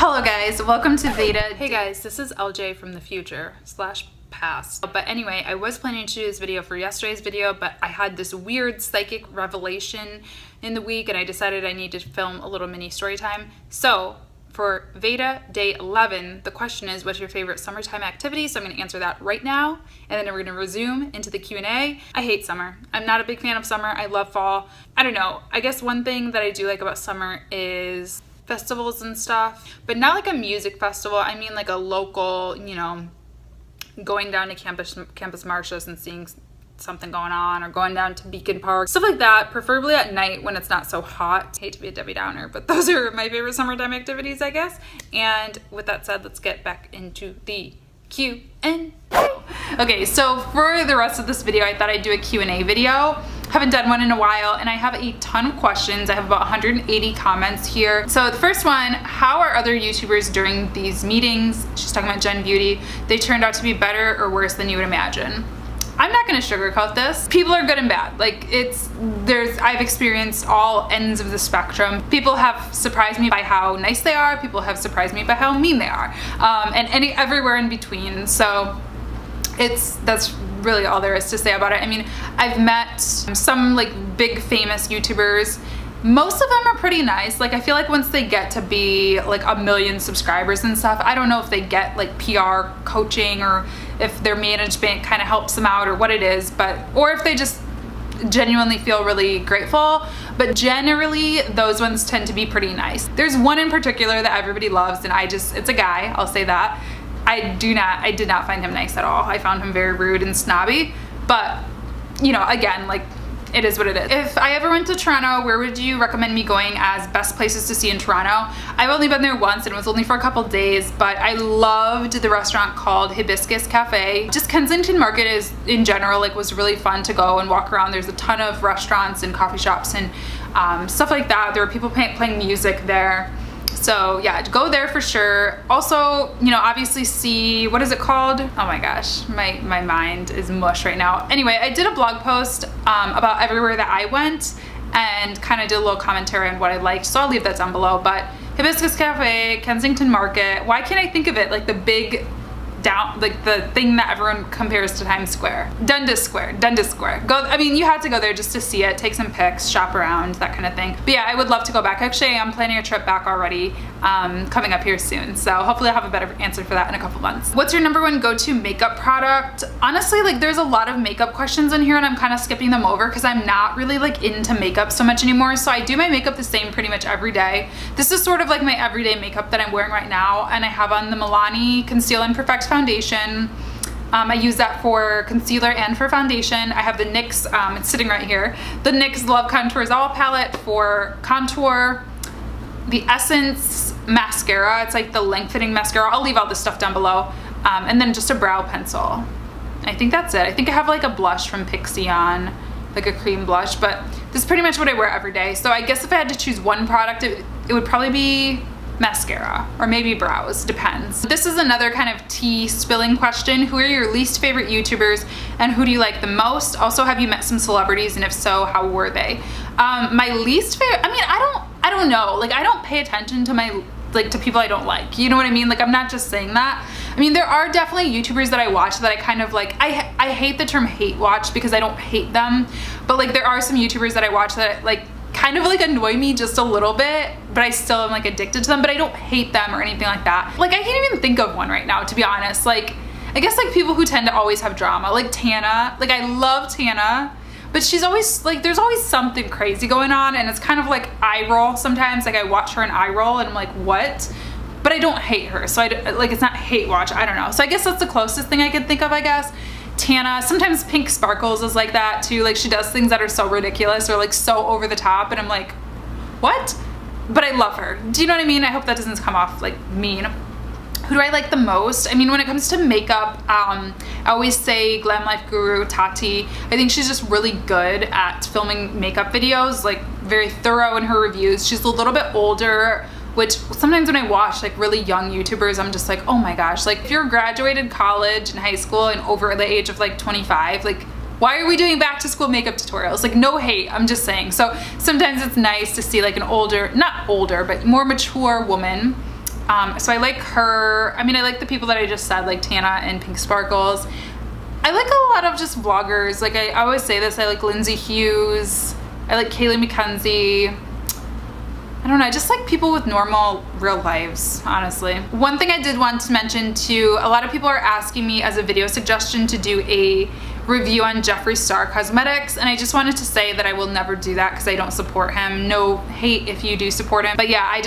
Hello guys, welcome to Veda. Hey guys, this is LJ from the future / past. But anyway, I was planning to do this video for yesterday's video, but I had this weird psychic revelation in the week and I decided I need to film a little mini story time. So for Veda day 11, the question is, what's your favorite summertime activity? So I'm going to answer that right now, and then we're going to resume into the Q&A. I hate summer. I'm not a big fan of summer. I love fall. I don't know. I guess one thing that I do like about summer is festivals and stuff, but not like a music festival. I mean like a local, you know, going down to campus marches and seeing something going on, or going down to Beacon Park, stuff like that, preferably at night when it's not so hot. I hate to be a Debbie Downer, but those are my favorite summertime activities, I guess. And with that said, let's get back into the Q&A. Okay, so for the rest of this video, I thought I'd do a Q&A video. Haven't done one in a while, and I have a ton of questions. I have about 180 comments here. So the first one, how are other YouTubers during these meetings? She's talking about Gen Beauty. They turned out to be better or worse than you would imagine. I'm not gonna sugarcoat this. People are good and bad. Like I've experienced all ends of the spectrum. People have surprised me by how nice they are. People have surprised me by how mean they are. And everywhere in between. So that's really all there is to say about it. I mean, I've met some like big famous YouTubers. Most of them are pretty nice. Like I feel like once they get to be like 1 million subscribers and stuff, I don't know if they get like PR coaching or if their management kind of helps them out or what it is, or if they just genuinely feel really grateful. But generally those ones tend to be pretty nice. There's one in particular that everybody loves, and it's a guy, I'll say that. I did not find him nice at all. I found him very rude and snobby, but you know, again, like it is what it is. If I ever went to Toronto, where would you recommend me going as best places to see in Toronto? I've only been there once and it was only for a couple days, but I loved the restaurant called Hibiscus Cafe. Just Kensington Market is in general was really fun to go and walk around. There's a ton of restaurants and coffee shops and stuff like that. There were people playing music there. So yeah, go there for sure. Also, you know, obviously see, what is it called? Oh my gosh, my mind is mush right now. Anyway, I did a blog post about everywhere that I went and kind of did a little commentary on what I liked. So I'll leave that down below. But Hibiscus Cafe, Kensington Market, why can't I think of it? Like the big like the thing that everyone compares to Times Square. Dundas Square. Go, I mean, you had to go there just to see it, take some pics, shop around, that kind of thing. But yeah, I would love to go back. Actually, I'm planning a trip back already, coming up here soon. So hopefully I'll have a better answer for that in a couple months. What's your number one go-to makeup product? Honestly, like there's a lot of makeup questions in here and I'm kind of skipping them over because I'm not really like into makeup so much anymore. So I do my makeup the same pretty much every day. This is sort of like my everyday makeup that I'm wearing right now, and I have on the Milani Conceal and Perfect foundation. I use that for concealer and for foundation. I have the NYX, it's sitting right here, the NYX Love Contours All palette for contour. The Essence mascara, it's like the lengthening mascara. I'll leave all this stuff down below. And then just a brow pencil. I think that's it. I think I have like a blush from Pixi on, like a cream blush, but this is pretty much what I wear every day. So I guess if I had to choose one product, it would probably be mascara or maybe brows, depends. This is another kind of tea spilling question. Who are your least favorite YouTubers and who do you like the most? Also, have you met some celebrities, and if so, how were they? My least favorite, I mean, I don't know. Like I don't pay attention to to people I don't like. You know what I mean? Like I'm not just saying that. I mean, there are definitely YouTubers that I watch that I kind of like, I hate the term hate watch because I don't hate them, but like there are some YouTubers that I watch that like kind of like annoy me just a little bit, but I still am like addicted to them, but I don't hate them or anything like that. Like I can't even think of one right now, to be honest. Like I guess like people who tend to always have drama, like Tana. Like I love Tana, but she's always like, there's always something crazy going on, and it's kind of like eye roll sometimes. Like I watch her and eye roll and I'm like, what? But I don't hate her, so like it's not hate watch, I don't know. So I guess that's the closest thing I can think of, I guess. Tana, sometimes Pink Sparkles is like that too. Like she does things that are so ridiculous or like so over the top, and I'm like, what? But I love her. Do you know what I mean? I hope that doesn't come off like mean. Who do I like the most? I mean, when it comes to makeup, I always say Glam Life Guru Tati. I think she's just really good at filming makeup videos, like very thorough in her reviews. She's a little bit older, which sometimes when I watch like really young YouTubers, I'm just like, oh my gosh, like if you're graduated college and high school and over the age of like 25, like why are we doing back to school makeup tutorials? Like no hate, I'm just saying. So sometimes it's nice to see like an older, not older, but more mature woman So I like her. I mean, I like the people that I just said, like Tana and Pink Sparkles. I like a lot of just vloggers. Like I always say this, I like Lindsay Hughes. I like Kaylee McKenzie. I don't know, I just like people with normal real lives, honestly. One thing I did want to mention too, a lot of people are asking me as a video suggestion to do a review on Jeffree Star Cosmetics, and I just wanted to say that I will never do that because I don't support him. No hate if you do support him, but yeah, I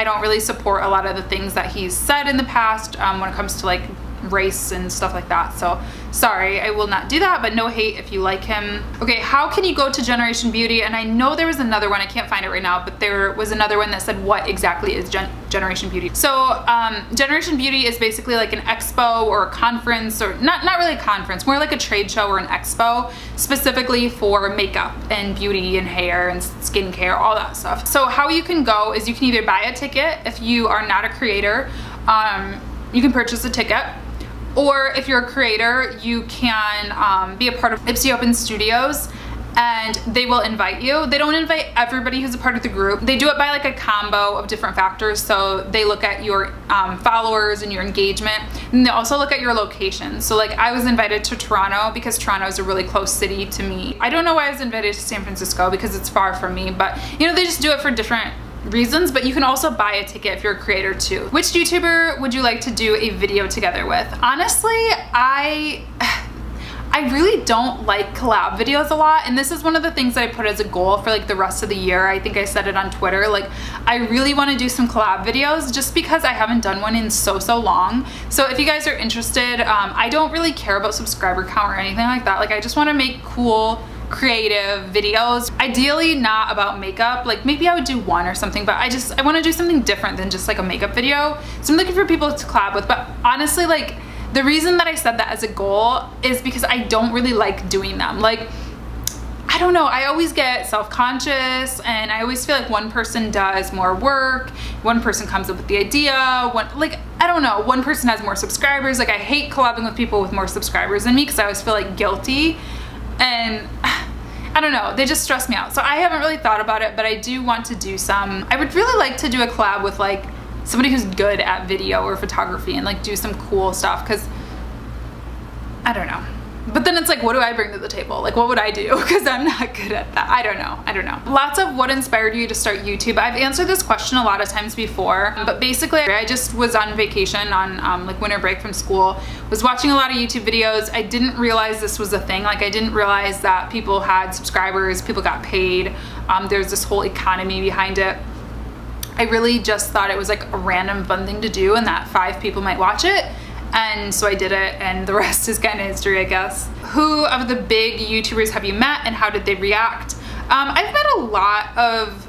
don't really support a lot of the things that he's said in the past when it comes to like race and stuff like that. So sorry, I will not do that, but no hate if you like him. Okay, how can you go to Generation Beauty? And I know there was another one, I can't find it right now, but there was another one that said what exactly is Generation Beauty. So Generation Beauty is basically like an expo or a conference, or not really a conference, more like a trade show or an expo specifically for makeup and beauty and hair and skincare, all that stuff. So how you can go is you can either buy a ticket if you are not a creator, you can purchase a ticket. Or if you're a creator, you can be a part of Ipsy Open Studios and they will invite you. They don't invite everybody who's a part of the group. They do it by like a combo of different factors. So they look at your followers and your engagement, and they also look at your location. So like I was invited to Toronto because Toronto is a really close city to me. I don't know why I was invited to San Francisco because it's far from me, but you know, they just do it for different reasons. But you can also buy a ticket if you're a creator too. Which YouTuber would you like to do a video together with? Honestly, I really don't like collab videos a lot, and this is one of the things that I put as a goal for like the rest of the year. I think I said it on Twitter, like I really want to do some collab videos just because I haven't done one in so long. So if you guys are interested, I don't really care about subscriber count or anything like that. Like I just want to make cool creative videos, ideally not about makeup. Like maybe I would do one or something, but I want to do something different than just like a makeup video. So I'm looking for people to collab with. But honestly, like the reason that I said that as a goal is because I don't really like doing them. Like I don't know, I always get self-conscious and I always feel like one person does more work, one person comes up with the idea, I don't know, one person has more subscribers. Like I hate collabing with people with more subscribers than me because I always feel like guilty, and I don't know, they just stress me out. So I haven't really thought about it, but I do want to do some. I would really like to do a collab with like somebody who's good at video or photography and like do some cool stuff, because I don't know. But then it's like, what do I bring to the table? Like what would I do? Because I'm not good at that. I don't know. Lots of what inspired you to start YouTube. I've answered this question a lot of times before, but basically I just was on vacation on like winter break from school, was watching a lot of YouTube videos. I didn't realize this was a thing. Like I didn't realize that people had subscribers, people got paid. There's this whole economy behind it. I really just thought it was like a random fun thing to do and that 5 people might watch it. And so I did it, and the rest is kind of history, I guess. Who of the big YouTubers have you met and how did they react? I've met a lot of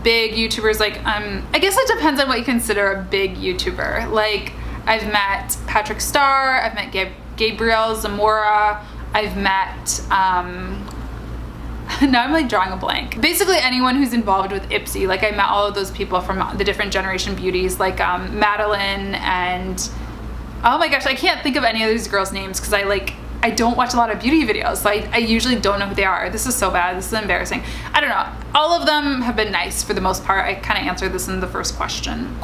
big YouTubers. Like I guess it depends on what you consider a big YouTuber. Like I've met Patrick Star, I've met Gabriel Zamora, I've met now I'm like drawing a blank. Basically anyone who's involved with Ipsy. Like I met all of those people from the different Generation Beauties, like Madeline and oh my gosh, I can't think of any of these girls' names because I don't watch a lot of beauty videos, so I usually don't know who they are. This is so bad, this is embarrassing. I don't know. All of them have been nice for the most part. I kind of answered this in the first question.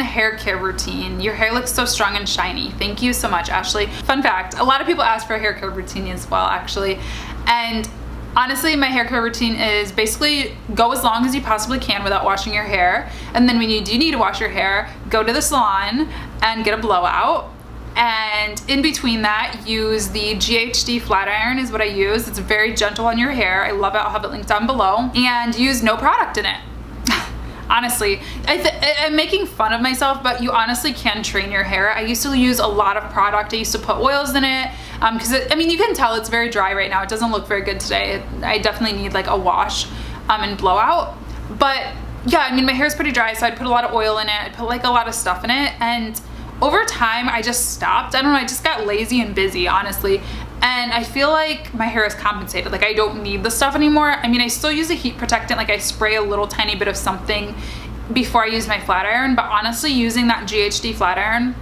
Hair care routine. Your hair looks so strong and shiny. Thank you so much, Ashley. Fun fact, a lot of people ask for a hair care routine as well, actually. And honestly, my hair care routine is basically go as long as you possibly can without washing your hair. And then when you do need to wash your hair, go to the salon and get a blowout. And in between that, use the GHD flat iron is what I use. It's very gentle on your hair. I love it. I'll have it linked down below. And use no product in it. Honestly, I'm making fun of myself, but you honestly can train your hair. I used to use a lot of product. I used to put oils in it because I mean, you can tell it's very dry right now. It doesn't look very good today. I definitely need like a wash and blowout. But yeah, I mean, my hair is pretty dry, so I'd put a lot of oil in it. I'd put like a lot of stuff in it, and over time, I just stopped. I don't know, I just got lazy and busy, honestly. And I feel like my hair is compensated. Like I don't need the stuff anymore. I mean, I still use a heat protectant. Like I spray a little tiny bit of something before I use my flat iron. But honestly, using that GHD flat iron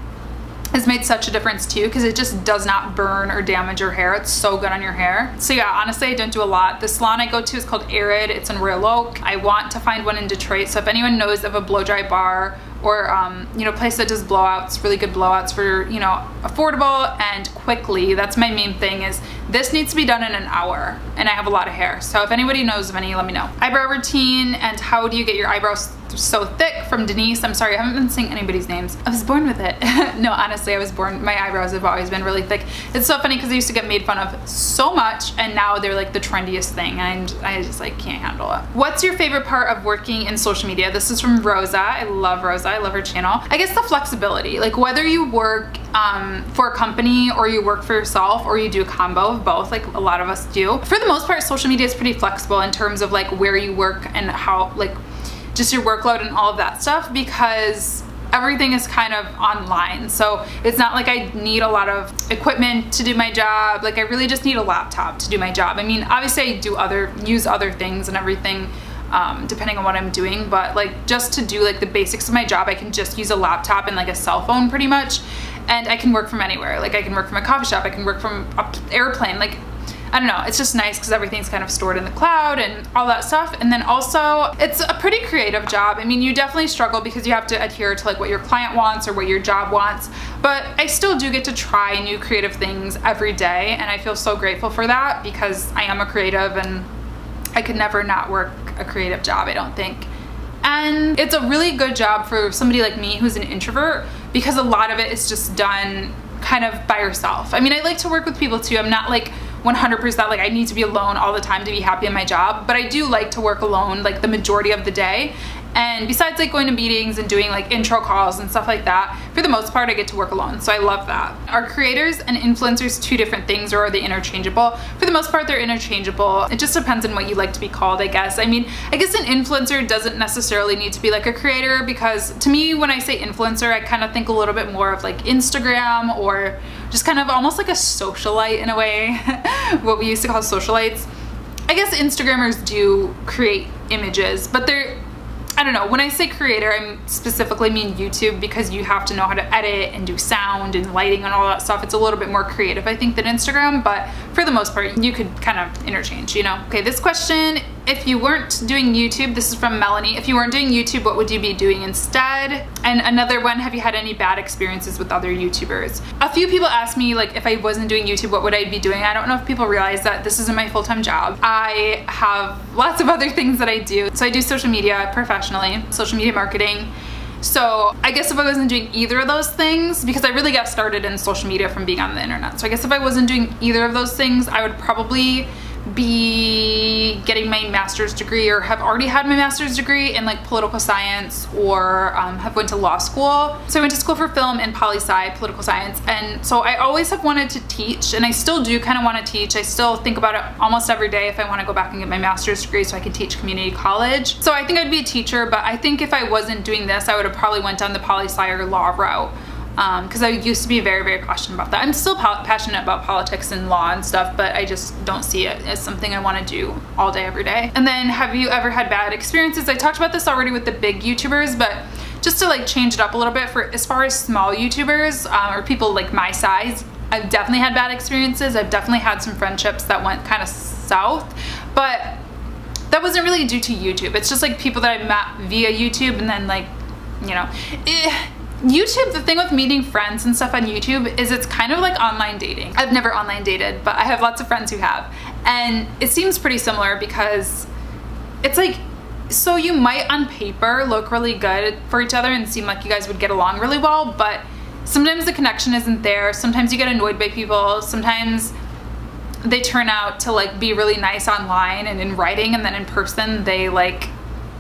has made such a difference too, because it just does not burn or damage your hair. It's so good on your hair. So yeah, honestly, I don't do a lot. The salon I go to is called Arid. It's in Royal Oak. I want to find one in Detroit. So if anyone knows of a blow dry bar or you know, place that does blowouts, really good blowouts for, you know, affordable and quickly. That's my main thing, is this needs to be done in an hour, and I have a lot of hair, so if anybody knows of any, let me know. Eyebrow routine and how do you get your eyebrows so thick, from Denise. I'm sorry, I haven't been saying anybody's names. I was born with it. No, honestly, I was born, my eyebrows have always been really thick. It's so funny because I used to get made fun of so much, and now they're like the trendiest thing, and I just like can't handle it. What's your favorite part of working in social media? This is from Rosa. I love Rosa. I love her channel. I guess the flexibility, like whether you work for a company or you work for yourself or you do a combo of both, like a lot of us do. For the most part, social media is pretty flexible in terms of like where you work and how, like, just your workload and all of that stuff, because everything is kind of online. So it's not like I need a lot of equipment to do my job. Like I really just need a laptop to do my job. I mean, obviously I do use other things and everything depending on what I'm doing, but like just to do like the basics of my job, I can just use a laptop and like a cell phone pretty much, and I can work from anywhere. Like I can work from a coffee shop, I can work from an airplane, like I don't know, it's just nice because everything's kind of stored in the cloud and all that stuff. And then also it's a pretty creative job. I mean, you definitely struggle because you have to adhere to like what your client wants or what your job wants, but I still do get to try new creative things every day, and I feel so grateful for that because I am a creative and I could never not work a creative job, I don't think. And it's a really good job for somebody like me who's an introvert, because a lot of it is just done kind of by yourself. I mean, I like to work with people too. I'm not like 100% like I need to be alone all the time to be happy in my job, but I do like to work alone like the majority of the day. And besides like going to meetings and doing like intro calls and stuff like that, for the most part I get to work alone, so I love that. Are creators and influencers two different things, or are they interchangeable? For the most part they're interchangeable. It just depends on what you like to be called, I guess. I mean, I guess an influencer doesn't necessarily need to be like a creator, because to me when I say influencer I kind of think a little bit more of like Instagram, or just kind of almost like a socialite in a way. What we used to call socialites. I guess Instagrammers do create images, but they're, I don't know, when I say creator, I specifically mean YouTube, because you have to know how to edit and do sound and lighting and all that stuff. It's a little bit more creative, I think, than Instagram, but for the most part, you could kind of interchange, you know? Okay, this question, if you weren't doing YouTube, this is from Melanie, if you weren't doing YouTube, what would you be doing instead? And another one, have you had any bad experiences with other YouTubers? A few people ask me, like, if I wasn't doing YouTube, what would I be doing? I don't know if people realize that this isn't my full-time job. I have lots of other things that I do. So I do social media professionally, social media marketing. So I guess if I wasn't doing either of those things, because I really got started in social media from being on the internet, so I guess if I wasn't doing either of those things, I would probably be getting my master's degree, or have already had my master's degree in like political science, or have went to law school. So I went to school for film and poli-sci, political science, and so I always have wanted to teach, and I still do kind of want to teach. I still think about it almost every day if I want to go back and get my master's degree so I can teach community college. So I think I'd be a teacher, but I think if I wasn't doing this, I would have probably went down the poli-sci or law route. Because I used to be very, very passionate about that. I'm still passionate about politics and law and stuff, but I just don't see it as something I want to do all day, every day. And then, have you ever had bad experiences? I talked about this already with the big YouTubers, but just to like change it up a little bit, for as far as small YouTubers or people like my size, I've definitely had bad experiences. I've definitely had some friendships that went kind of south, but that wasn't really due to YouTube. It's just like people that I met via YouTube, and then like, you know, YouTube, the thing with meeting friends and stuff on YouTube is it's kind of like online dating. I've never online dated, but I have lots of friends who have, and it seems pretty similar, because it's like, so you might on paper look really good for each other and seem like you guys would get along really well, but sometimes the connection isn't there. Sometimes you get annoyed by people. Sometimes they turn out to like be really nice online and in writing, and then in person they like,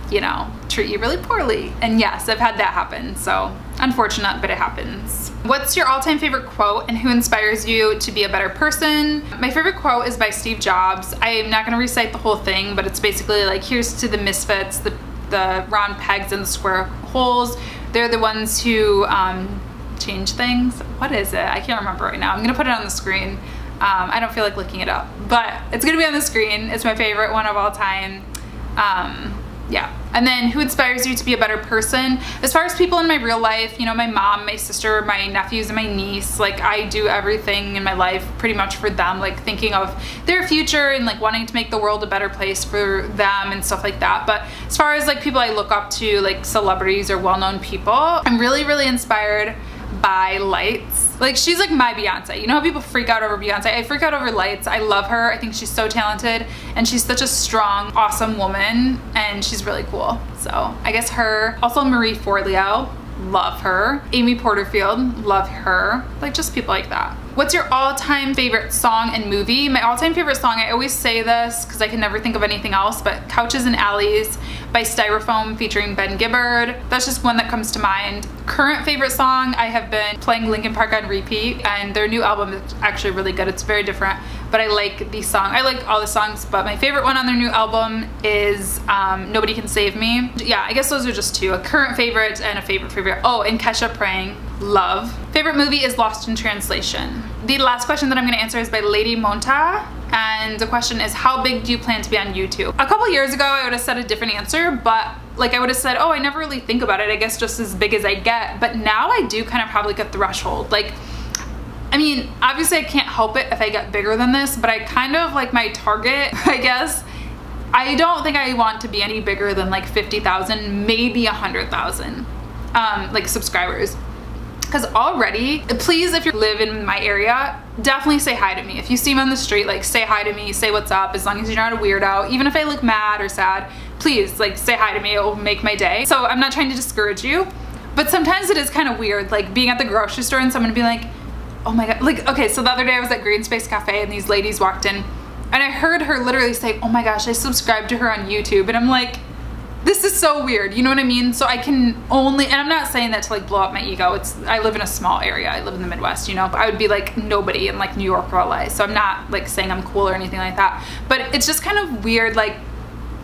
you know, treat you really poorly. And yes, I've had that happen. So unfortunate, but it happens. What's your all-time favorite quote, and who inspires you to be a better person? My favorite quote is by Steve Jobs. I'm not gonna recite the whole thing, but it's basically like, here's to the misfits, the round pegs and the square holes. They're the ones who change things. What is it? I can't remember right now. I'm gonna put it on the screen. I don't feel like looking it up, but it's gonna be on the screen. It's my favorite one of all time. yeah. And then who inspires you to be a better person? As far as people in my real life, you know, my mom, my sister, my nephews, and my niece, like I do everything in my life pretty much for them, like thinking of their future and like wanting to make the world a better place for them and stuff like that. But as far as like people I look up to, like celebrities or well-known people, I'm really, really inspired by Lights. Like she's like my Beyonce. You know how people freak out over Beyonce? I freak out over Lights. I love her. I think she's so talented and she's such a strong, awesome woman and she's really cool. So I guess her. Also Marie Forleo, love her. Amy Porterfield, love her. Like just people like that. What's your all-time favorite song and movie? My all-time favorite song, I always say this because I can never think of anything else, but Couches and Alleys by Styrofoam featuring Ben Gibbard. That's just one that comes to mind. Current favorite song, I have been playing Linkin Park on repeat, and their new album is actually really good. It's very different, but I like the song. I like all the songs, but my favorite one on their new album is Nobody Can Save Me. Yeah, I guess those are just two. A current favorite and a favorite. Oh, and Kesha Praying. Love. Favorite movie is Lost in Translation. The last question that I'm going to answer is by Lady Monta, and the question is, how big do you plan to be on YouTube? A couple years ago I would have said a different answer, but like I would have said, oh, I never really think about it, I guess just as big as I get. But now I do kind of have like a threshold. Like, I mean, obviously I can't help it if I get bigger than this, but I kind of like my target, I guess. I don't think I want to be any bigger than like 50,000, maybe 100,000 like subscribers. Because already, please, if you live in my area, definitely say hi to me. If you see me on the street, like say hi to me, say what's up, as long as you're not a weirdo. Even if I look mad or sad, please like say hi to me, it will make my day. So I'm not trying to discourage you, but sometimes it is kind of weird, like being at the grocery store and someone being like, oh my God, like, okay, so the other day I was at Green Space Cafe and these ladies walked in and I heard her literally say, oh my gosh, I subscribed to her on YouTube. And I'm like, this is so weird, you know what I mean? So I can only, and I'm not saying that to like blow up my ego. I live in a small area. I live in the Midwest, you know, but I would be like nobody in like New York or LA. So I'm not like saying I'm cool or anything like that. But it's just kind of weird. Like,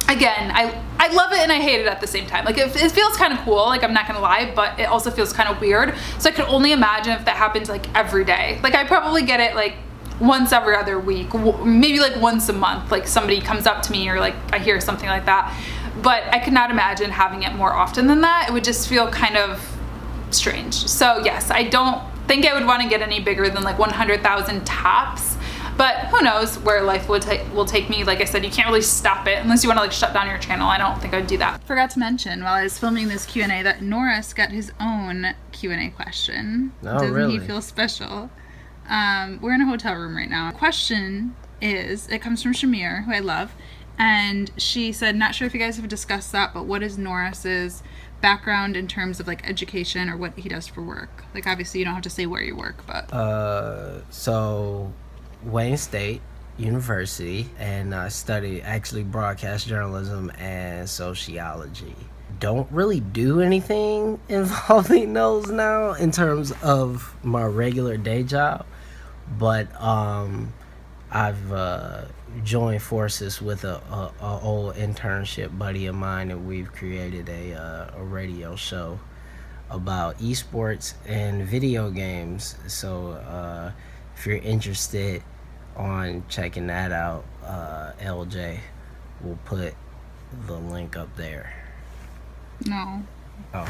again, I love it and I hate it at the same time. Like it feels kind of cool, like I'm not gonna lie, but it also feels kind of weird. So I could only imagine if that happens like every day. Like I probably get it like once every other week, maybe like once a month, like somebody comes up to me or like I hear something like that. But I could not imagine having it more often than that. It would just feel kind of strange. So yes, I don't think I would want to get any bigger than like 100,000 tops, but who knows where life will take me. Like I said, you can't really stop it unless you want to like shut down your channel. I don't think I'd do that. Forgot to mention while I was filming this Q&A that Norris got his own Q&A question. Oh, Doesn't really? he feel special? We're in a hotel room right now. The question is, it comes from Shamir, who I love. And she said, not sure if you guys have discussed that, but what is Norris's background in terms of like education or what he does for work? Like obviously you don't have to say where you work, but so Wayne State University, and I studied actually broadcast journalism and sociology. Don't really do anything involving those now in terms of my regular day job, but I've joined forces with a old internship buddy of mine, and we've created a radio show about esports and video games. So if you're interested on checking that out, LJ will put the link up there. no. Oh,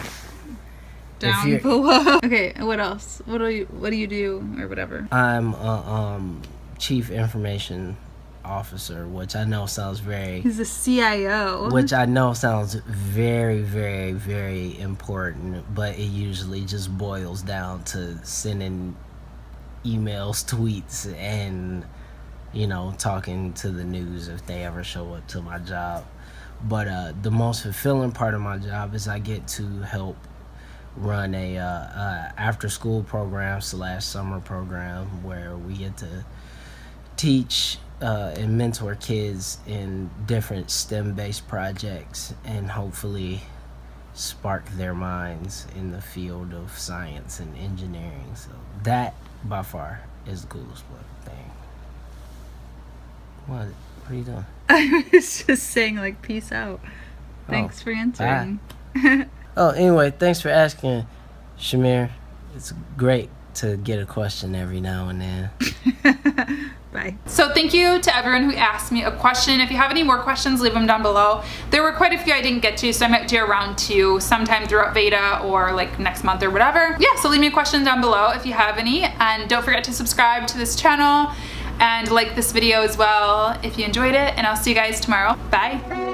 Down below. Okay, what else? What do you do or whatever? I'm chief information officer, which I know sounds very, He's a CIO. which I know sounds very, very, very important, but it usually just boils down to sending emails, tweets, and, you know, talking to the news if they ever show up to my job. But the most fulfilling part of my job is I get to help run a after school program / summer program where we get to teach and mentor kids in different STEM-based projects and hopefully spark their minds in the field of science and engineering. So that by far is the coolest thing. What are you doing? I was just saying like peace out. Thanks for answering. Oh, anyway, thanks for asking, Shamir. It's great to get a question every now and then. Bye. So thank you to everyone who asked me a question. If you have any more questions, leave them down below. There were quite a few I didn't get to, so I might do a round 2 sometime throughout Veda or like next month or whatever. Yeah, so leave me a question down below if you have any, and don't forget to subscribe to this channel and like this video as well if you enjoyed it, and I'll see you guys tomorrow. Bye.